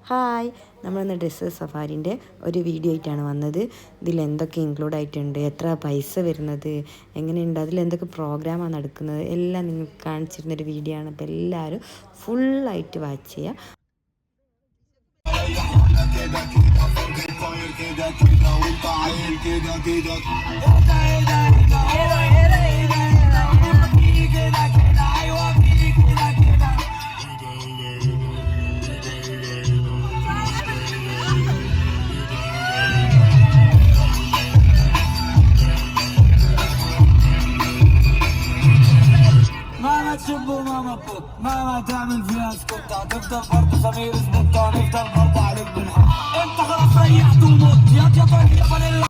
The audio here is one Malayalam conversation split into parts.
ഹായ്, നമ്മളിന്ന് ഡ്രസ്സ് സഫാരിൻ്റെ ഒരു വീഡിയോ ആയിട്ടാണ് വന്നത്. ഇതിൽ എന്തൊക്കെ ഇൻക്ലൂഡ് ആയിട്ടുണ്ട്, എത്ര പൈസ വരുന്നത്, എങ്ങനെയുണ്ട്, അതിലെന്തൊക്കെ പ്രോഗ്രാമാണ് നടക്കുന്നത് എല്ലാം നിങ്ങൾക്ക് കാണിച്ചിരുന്നൊരു വീഡിയോ ആണ്. അപ്പോൾ എല്ലാവരും ഫുള്ളായിട്ട് വാച്ച് ചെയ്യുക. تشب وماما تفوت ماما تعمل فيها سكوتة تفضل برضه ضمير سبوتة نفضل برضه عليك بالحب انت خلاص ريحت وموت يا طيب يا فانيلا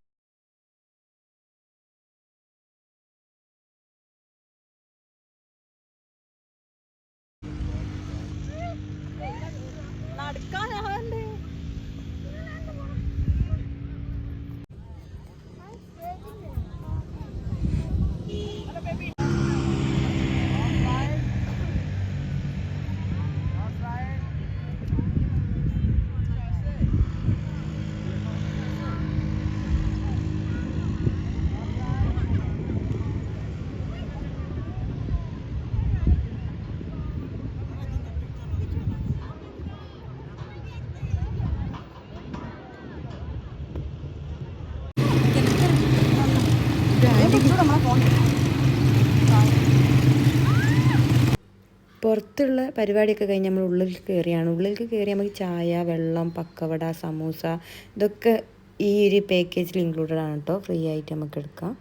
പുറത്തുള്ള പരിപാടിയൊക്കെ കഴിഞ്ഞ് നമ്മൾ ഉള്ളിലേക്ക് കയറിയാണ്. ഉള്ളിലേക്ക് കയറി നമുക്ക് ചായ, വെള്ളം, പക്കവട, സമൂസ ഇതൊക്കെ ഈ ഒരു പാക്കേജിൽ ഇൻക്ലൂഡഡ് ആണ് കേട്ടോ. ഫ്രീ ആയിട്ട് നമുക്ക് എടുക്കാം.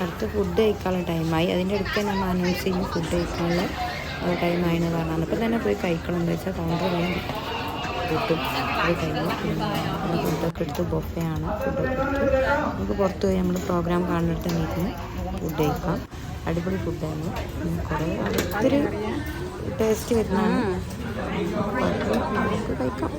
അടുത്ത് ഫുഡ് കഴിക്കാനുള്ള ടൈമായി. അതിൻ്റെ അടുത്ത് നമ്മൾ അനൗൺസ് ചെയ്യും ഫുഡ് കഴിക്കാനുള്ള ടൈമായെന്ന് പറഞ്ഞാൽ അപ്പം തന്നെ പോയി കഴിക്കണം എന്ന് വെച്ചാൽ കൗണ്ടർ വേണം കിട്ടും. അത് കഴിഞ്ഞ് ഫുഡൊക്കെ എടുത്ത് ബൊഫയാണ്. ഫുഡൊക്കെ എടുത്ത് നമുക്ക് പുറത്ത് പോയി നമ്മൾ പ്രോഗ്രാം കാണുന്നിടത്ത് നീക്കിന് ഫുഡ് കഴിക്കാം. അടിപൊളി ഫുഡാണ്. കുറേ അടുത്തൊരു ടേസ്റ്റ് വരുന്നതാണ്. നമുക്ക് കഴിക്കാം.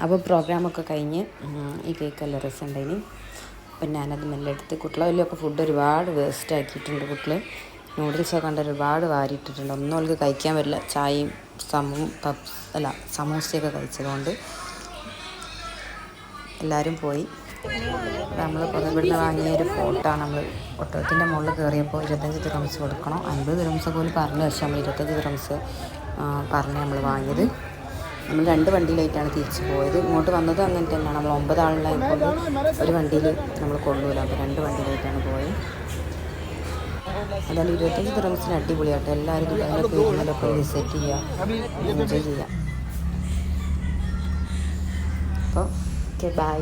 അപ്പോൾ പ്രോഗ്രാമൊക്കെ കഴിഞ്ഞ് ഈ കേക്കെല്ലാം രസമുണ്ടായിന്. അപ്പം ഞാനത് മെല്ലെ എടുത്ത് കുട്ടികളെ വലിയൊക്കെ ഫുഡ് ഒരുപാട് വേസ്റ്റ് ആക്കിയിട്ടുണ്ട് കുട്ടികൾ. നൂഡിൽസൊക്കെ കണ്ട് ഒരുപാട് വാരിയിട്ടിട്ടുണ്ട്. ഒന്നും അവൾക്ക് കഴിക്കാൻ പറ്റില്ല. ചായയും സമൂസയൊക്കെ കഴിച്ചതുകൊണ്ട് എല്ലാവരും പോയി. നമ്മൾ ഇവിടുന്ന് വാങ്ങിയ ഒരു ഫോട്ടോ നമ്മൾ ഒട്ടകത്തിൻ്റെ മുകളിൽ കയറിയപ്പോൾ 25 ദിർഹംസ് കൊടുക്കണം. 50 ദിർഹംസ് പോലും പറഞ്ഞു. പക്ഷേ നമ്മൾ 25 ദിർഹംസ് പറഞ്ഞ് നമ്മൾ വാങ്ങിയത്. നമ്മൾ 2 വണ്ടിയിലായിട്ടാണ് തിരിച്ച് പോയത്. ഇങ്ങോട്ട് വന്നതും അങ്ങനെ തന്നെയാണ്. നമ്മൾ 9 ആളുകളായിക്കൊണ്ട് ഒരു വണ്ടിയിൽ നമ്മൾ കൊള്ളൂല. അപ്പോൾ 2 വണ്ടിയിലായിട്ടാണ് പോയത്. അതായത് 25 ദിർഹംസിന് അടിപൊളിയാട്ടോ. എല്ലാവരും ദുബായിലൊക്കെ വരുന്നതൊക്കെ വിസിറ്റ് ചെയ്യുക, എൻജോയ് ചെയ്യുക. അപ്പോൾ ഓക്കെ, ബൈ.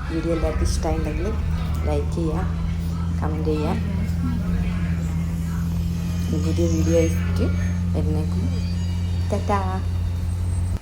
വീഡിയോ എല്ലാവർക്കും ഇഷ്ടമായിട്ടുണ്ടെങ്കിൽ ലൈക്ക് ചെയ്യുക, കമൻറ്റ് ചെയ്യുക. പുതിയ വീഡിയോ ആയിട്ട് വരുന്നേക്കും. ടാറ്റാ.